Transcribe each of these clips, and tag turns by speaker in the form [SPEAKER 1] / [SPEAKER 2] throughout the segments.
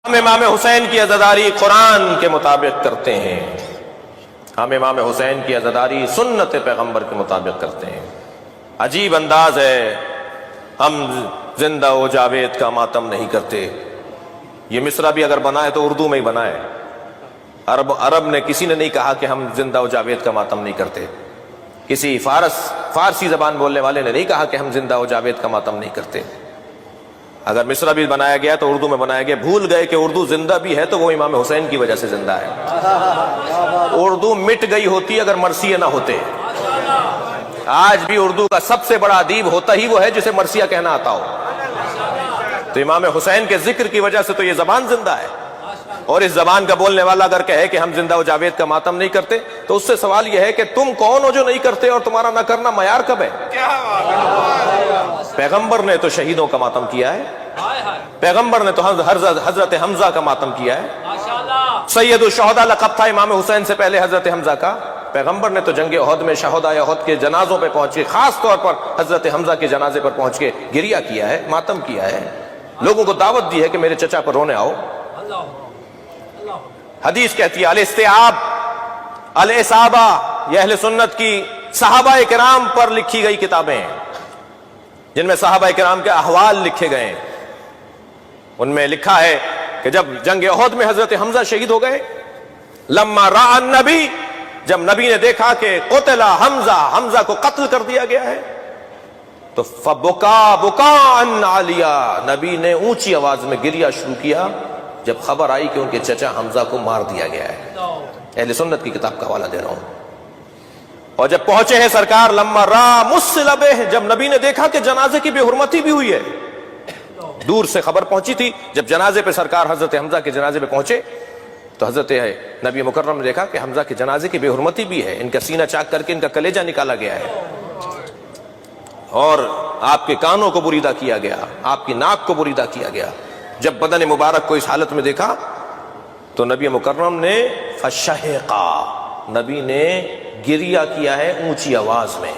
[SPEAKER 1] ہم امام حسین کی عزاداری قرآن کے مطابق کرتے ہیں، ہم امام حسین کی عزاداری سنت پیغمبر کے مطابق کرتے ہیں۔ عجیب انداز ہے، ہم زندہ و جاوید کا ماتم نہیں کرتے۔ یہ مصرع بھی اگر بنا ہے تو اردو میں ہی بنا ہے۔ عرب نے کسی نے نہیں کہا کہ ہم زندہ و جاوید کا ماتم نہیں کرتے، کسی فارسی زبان بولنے والے نے نہیں کہا کہ ہم زندہ و جاوید کا ماتم نہیں کرتے۔ اگر مصرع بھی بنایا گیا تو اردو میں بنایا گیا، بھول گئے کہ اردو زندہ بھی ہے تو وہ امام حسین کی وجہ سے زندہ ہے۔ اردو مٹ گئی ہوتی اگر مرثیہ نہ ہوتے۔ آج بھی اردو کا سب سے بڑا ادیب ہوتا ہی وہ ہے جسے مرثیہ کہنا آتا ہو۔ تو امام حسین کے ذکر کی وجہ سے تو یہ زبان زندہ ہے، اور اس زبان کا بولنے والا اگر کہے کہ ہم زندہ و جاوید کا ماتم نہیں کرتے تو اس سے سوال یہ ہے کہ تم کون ہو جو نہیں کرتے، اور تمہارا نہ کرنا معیار کب ہے؟ پیغمبر نے تو شہیدوں کا ماتم کیا ہے، پیغمبر نے تو حضرت حمزہ کا ماتم کیا ہے۔ سید الشہداء لقب تھا امام حسین سے پہلے حضرت حمزہ کا۔ پیغمبر نے تو جنگ احد میں شہداء احد کے جنازوں پہ پہنچ کے، خاص طور پر حضرت حمزہ کے جنازے پر پہنچ کے گریہ کیا ہے، ماتم کیا ہے، لوگوں کو دعوت دی ہے کہ میرے چچا پر رونے آؤ۔ حدیث کہتی ہے الاستیعاب الاصابہ، یہ اہل سنت کی صحابہ کرام پر لکھی گئی کتابیں ہیں جن میں صحابہ کرام کے احوال لکھے گئے ہیں۔ ان میں لکھا ہے کہ جب جنگ احد میں حضرت حمزہ شہید ہو گئے، لما راى النبی، جب نبی نے دیکھا کہ قتل حمزہ کو قتل کر دیا گیا ہے، تو فبکا بکاء عالیا، نبی نے اونچی آواز میں گریہ شروع کیا جب خبر آئی کہ ان کے چچا حمزہ کو مار دیا گیا ہے۔ اہل سنت کی کتاب کا حوالہ دے رہا ہوں۔ اور جب پہنچے ہیں سرکار لما را مسلبہ، جب نبی نے دیکھا کہ جنازے کی بے حرمتی بھی ہوئی ہے، دور سے خبر پہنچی تھی، جب جنازے پہ سرکار حضرت حمزہ کے جنازے پہ پہنچے تو حضرت نبی مکرم نے دیکھا کہ حمزہ کے جنازے کی بے حرمتی بھی ہے، ان کا سینہ چاک کر کے ان کا کلیجہ نکالا گیا ہے، اور آپ کے کانوں کو بریدہ کیا گیا، آپ کی ناک کو بریدہ کیا گیا۔ جب بدن مبارک کو اس حالت میں دیکھا تو نبی مکرم نے فشہقا، نبی نے گریہ کیا ہے اونچی آواز میں،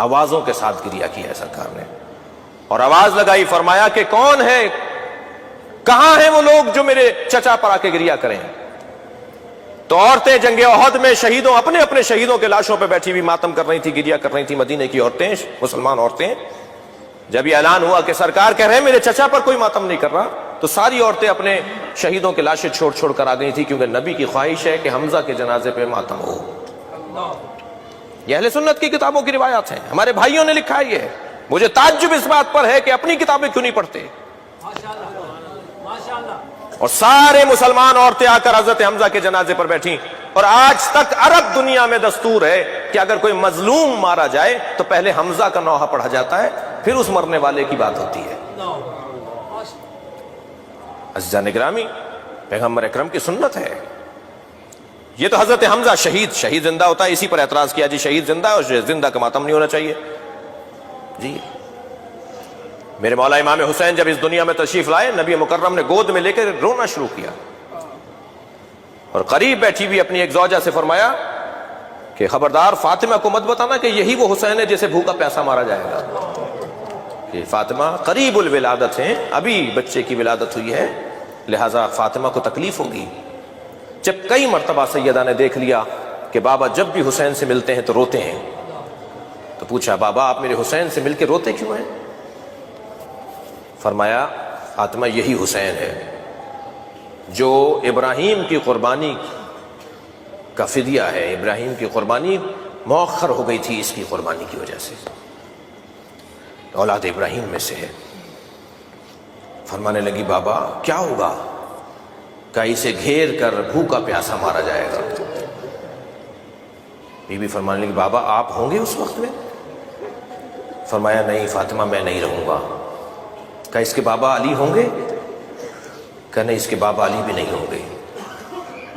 [SPEAKER 1] آوازوں کے ساتھ گریہ کیا ہے سرکار نے، اور آواز لگائی، فرمایا کہ کون ہے، کہاں ہیں وہ لوگ جو میرے چچا پر آ کے گریہ کریں؟ تو عورتیں جنگ احد میں شہیدوں، اپنے اپنے شہیدوں کے لاشوں پہ بیٹھی ہوئی ماتم کر رہی تھی، گریہ کر رہی تھی، مدینے کی عورتیں، مسلمان عورتیں۔ جب یہ اعلان ہوا کہ سرکار کہہ رہے ہیں میرے چچا پر کوئی ماتم نہیں کر رہا، تو ساری عورتیں اپنے شہیدوں کے لاشیں چھوڑ چھوڑ کر آ گئی تھی، کیونکہ نبی کی خواہش ہے کہ حمزہ کے جنازے پہ ماتم ہو۔ یہ اہل سنت کی کتابوں کی روایات ہیں، ہمارے بھائیوں نے لکھا ہے یہ۔ مجھے تعجب اس بات پر ہے کہ اپنی کتابیں کیوں نہیں پڑھتے، اور سارے مسلمان عورتیں آ کر حضرت حمزہ کے جنازے پر بیٹھیں۔ اور آج تک عرب دنیا میں دستور ہے کہ اگر کوئی مظلوم مارا جائے تو پہلے حمزہ کا نوحہ پڑھا جاتا ہے، پھر اس مرنے والے کی بات ہوتی ہے۔ عزیزان گرامی، پیغمبر اکرم کی سنت ہے یہ۔ تو حضرت حمزہ شہید زندہ ہوتا ہے، اسی پر اعتراض کیا جی شہید زندہ ہے اور زندہ کا ماتم نہیں ہونا چاہیے جی۔ میرے مولا امام حسین جب اس دنیا میں تشریف لائے، نبی مکرم نے گود میں لے کر رونا شروع کیا، اور قریب بیٹھی ہوئی اپنی ایک زوجہ سے فرمایا کہ خبردار فاطمہ کو مت بتانا کہ یہی وہ حسین ہے جسے بھوکا پیاسا مارا جائے گا، کہ فاطمہ قریب الولادت ہیں، ابھی بچے کی ولادت ہوئی ہے، لہٰذا فاطمہ کو تکلیف ہوگی۔ جب کئی مرتبہ سیدہ نے دیکھ لیا کہ بابا جب بھی حسین سے ملتے ہیں تو روتے ہیں، تو پوچھا بابا آپ میرے حسین سے مل کے روتے کیوں ہیں؟ فرمایا فاطمہ یہی حسین ہے جو ابراہیم کی قربانی کا فدیہ ہے، ابراہیم کی قربانی مؤخر ہو گئی تھی اس کی قربانی کی وجہ سے، اولاد ابراہیم میں سے ہے۔ فرمانے لگی بابا کیا ہوگا؟ کہ اسے گھیر کر بھوکا پیاسا مارا جائے گا۔ بی بی فرمانے لگی بابا آپ ہوں گے اس وقت میں؟ فرمایا نہیں فاطمہ میں نہیں رہوں گا۔ کہ اس کے بابا علی ہوں گے؟ کہ نہیں اس کے بابا علی بھی نہیں ہوں گے۔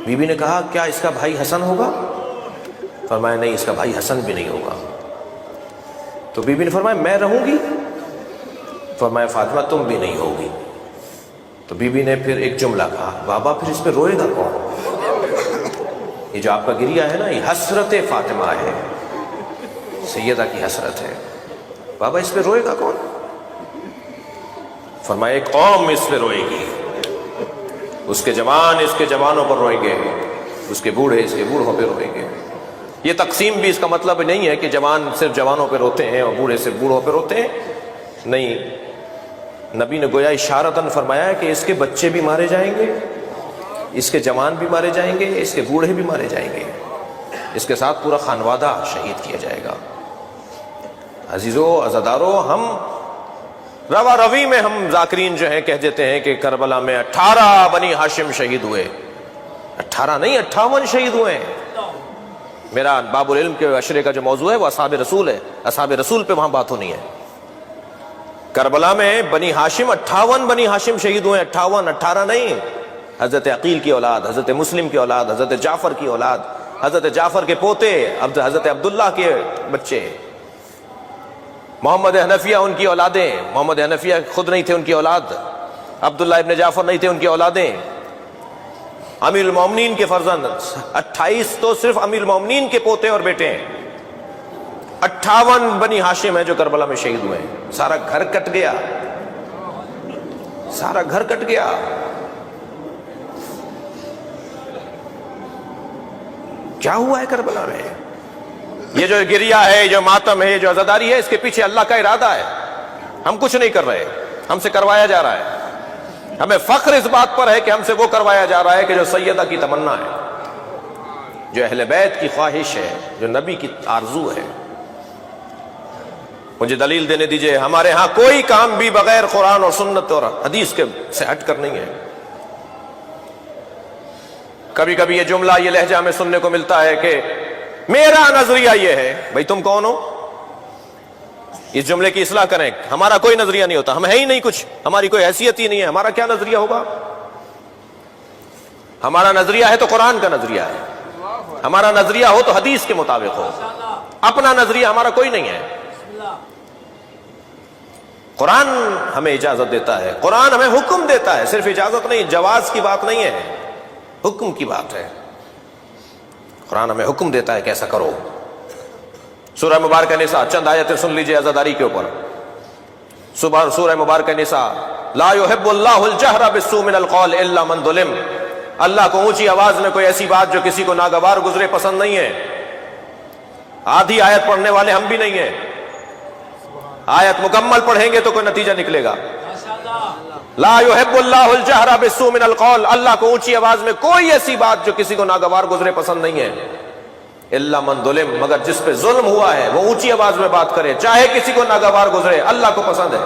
[SPEAKER 1] بی بی نے کہا کیا اس کا بھائی حسن ہوگا؟ فرمایا نہیں اس کا بھائی حسن بھی نہیں ہوگا۔ تو بی بی نے فرمایا میں رہوں گی؟ فرمایا فاطمہ تم بھی نہیں ہوگی۔ تو بی بی نے پھر ایک جملہ کہا بابا پھر اس پہ روئے گا کون؟ یہ جو آپ کا گریہ ہے نا یہ حسرت فاطمہ ہے، سیدہ کی حسرت ہے، بابا اس پہ روئے گا کون؟ فرمایا ایک قوم اس پہ روئے گی، اس کے جوان اس کے جوانوں پر روئیں گے، اس کے بوڑھے اس کے بوڑھوں پہ روئیں گے۔ یہ تقسیم بھی اس کا مطلب نہیں ہے کہ جوان صرف جوانوں پہ روتے ہیں اور بوڑھے صرف بوڑھوں پہ روتے ہیں، نہیں، نبی نے گویا اشارتاً فرمایا ہے کہ اس کے بچے بھی مارے جائیں گے، اس کے جوان بھی مارے جائیں گے، اس کے بوڑھے بھی مارے جائیں گے، اس کے ساتھ پورا خانوادہ شہید کیا جائے گا۔ عزیزو عزادارو، ہم روا روی میں ہم ذاکرین جو ہیں کہہ دیتے ہیں کہ کربلا میں 18 بنی ہاشم شہید ہوئے، 18 نہیں 58 شہید ہوئے ہیں۔ میرا باب العلم کے عشرے کا جو موضوع ہے وہ اصحاب رسول ہے، اصحاب رسول پہ وہاں بات ہونی ہے۔ کربلا میں بنی ہاشم 58 بنی ہاشم شہید ہوئے، 58، 18 نہیں۔ حضرت عقیل کی اولاد، حضرت مسلم کی اولاد، حضرت جعفر کی اولاد، حضرت جعفر کے پوتے، حضرت عبداللہ کے بچے، محمد حنفیہ ان کی اولادیں، محمد حنفیہ خود نہیں تھے ان کی اولاد، عبداللہ ابن جعفر نہیں تھے ان کی اولادیں، امیر المومنین کے فرزند 28 تو صرف امیر المومنین کے پوتے اور بیٹے ہیں، 58 بنی ہاشم ہیں جو کربلا میں شہید ہوئے ہیں۔ سارا گھر کٹ گیا، سارا گھر کٹ گیا۔ کیا ہوا ہے کربلا میں؟ یہ جو گریہ ہے، جو ماتم ہے، جو عزاداری ہے، اس کے پیچھے اللہ کا ارادہ ہے۔ ہم کچھ نہیں کر رہے، ہم سے کروایا جا رہا ہے۔ ہمیں فخر اس بات پر ہے کہ ہم سے وہ کروایا جا رہا ہے کہ جو سیدہ کی تمنا ہے، جو اہل بیت کی خواہش ہے، جو نبی کی آرزو ہے۔ مجھے دلیل دینے دیجئے، ہمارے ہاں کوئی کام بھی بغیر قرآن اور سنت اور حدیث کے سے ہٹ کر نہیں ہے۔ کبھی کبھی یہ جملہ، یہ لہجہ ہمیں سننے کو ملتا ہے کہ میرا نظریہ یہ ہے۔ بھئی تم کون ہو؟ اس جملے کی اصلاح کریں۔ ہمارا کوئی نظریہ نہیں ہوتا، ہم ہے ہی نہیں کچھ، ہماری کوئی حیثیت ہی نہیں ہے، ہمارا کیا نظریہ ہوگا؟ ہمارا نظریہ ہے تو قرآن کا نظریہ ہے، ہمارا نظریہ ہو تو حدیث کے مطابق ہو، اپنا نظریہ ہمارا کوئی نہیں ہے۔ قرآن ہمیں اجازت دیتا ہے، قرآن ہمیں حکم دیتا ہے، صرف اجازت نہیں، جواز کی بات نہیں ہے، حکم کی بات ہے۔ قرآن ہمیں حکم دیتا ہے کہ ایسا کرو۔ سورہ مبارکہ نساء، چند آیتیں سن لیجئے عزاداری کے اوپر۔ سورہ مبارکہ نساء، لا يحب اللہ الجہر بالسوء من القول الا من ظلم۔ اللہ کو اونچی آواز میں کوئی ایسی بات جو کسی کو ناگوار گزرے پسند نہیں ہے۔ آدھی آیت پڑھنے والے ہم بھی نہیں ہیں، آیت مکمل پڑھیں گے تو کوئی نتیجہ نکلے گا۔ لا يحب اللہ الجہر بالسوء من القول، اللہ کو اونچی آواز میں کوئی ایسی بات جو کسی کو ناگوار گزرے پسند نہیں ہے۔ الا من ظلم، مگر جس پہ ظلم ہوا ہے وہ اونچی آواز میں بات کرے، چاہے کسی کو ناگوار گزرے، اللہ کو پسند ہے۔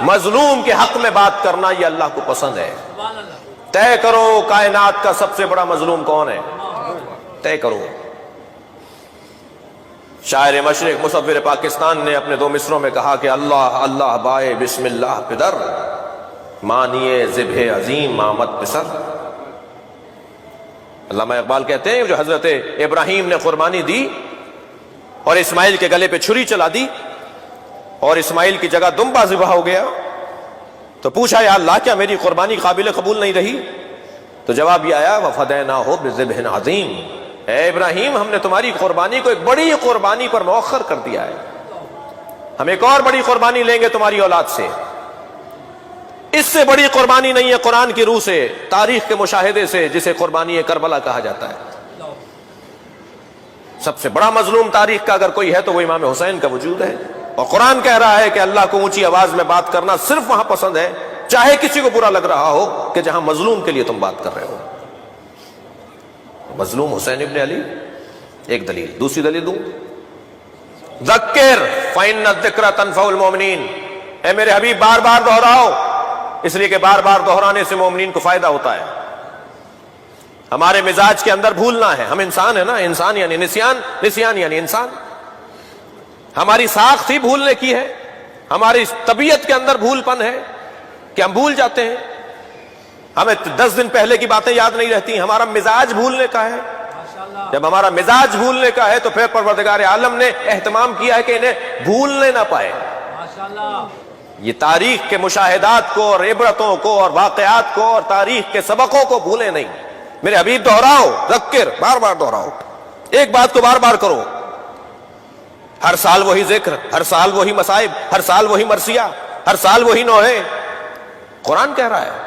[SPEAKER 1] مظلوم کے حق میں بات کرنا یہ اللہ کو پسند ہے۔ طے کرو کائنات کا سب سے بڑا مظلوم کون ہے، طے کرو۔ شاعر مشرق مصور پاکستان نے اپنے 2 مصروں میں کہا کہ اللہ اللہ بائے بسم اللہ پدر، مانیے ذبح عظیم آمد پسر۔ علامہ اقبال کہتے ہیں جو حضرت ابراہیم نے قربانی دی اور اسماعیل کے گلے پہ چھری چلا دی اور اسماعیل کی جگہ دمبا ذبح ہو گیا، تو پوچھا یا اللہ کیا میری قربانی قابل قبول نہیں رہی؟ تو جواب یہ آیا وَفَدَيْنَاهُ بِذِبْحٍ عَظِيمٍ، اے ابراہیم ہم نے تمہاری قربانی کو ایک بڑی قربانی پر مؤخر کر دیا ہے، ہم ایک اور بڑی قربانی لیں گے تمہاری اولاد سے۔ اس سے بڑی قربانی نہیں ہے قرآن کی روح سے، تاریخ کے مشاہدے سے، جسے قربانی کربلا کہا جاتا ہے۔ سب سے بڑا مظلوم تاریخ کا اگر کوئی ہے تو وہ امام حسین کا وجود ہے، اور قرآن کہہ رہا ہے کہ اللہ کو اونچی آواز میں بات کرنا صرف وہاں پسند ہے چاہے کسی کو برا لگ رہا ہو کہ جہاں مظلوم کے لیے تم بات کر رہے ہو۔ مظلوم حسین ابن علی، ایک دلیل۔ دوسری دلیل دوں، ذکر فإن الذکر تنفع المؤمنین، اے میرے حبیب بار بار دہراؤ، اس لیے کہ بار بار دہرانے سے مومنین کو فائدہ ہوتا ہے۔ ہمارے مزاج کے اندر بھولنا ہے، ہم انسان ہیں نا، انسان یعنی نسیان، نسیان یعنی انسان، ہماری ساخت ہی بھولنے کی ہے، ہماری طبیعت کے اندر بھول پن ہے کہ ہم بھول جاتے ہیں، ہمیں 10 دن پہلے کی باتیں یاد نہیں رہتی، ہمارا مزاج بھولنے کا ہے۔ جب ہمارا مزاج بھولنے کا ہے تو پھر پروردگار عالم نے اہتمام کیا ہے کہ انہیں بھولنے نہ پائے۔ یہ تاریخ کے مشاہدات کو اور عبرتوں کو اور واقعات کو اور تاریخ کے سبقوں کو بھولے نہیں۔ میرے حبیب دہراؤ، ذکر، بار بار دہراؤ، ایک بات کو بار بار کرو۔ ہر سال وہی ذکر، ہر سال وہی مصائب، ہر سال وہی مرثیہ، ہر سال وہی نوحے۔ قرآن کہہ رہا ہے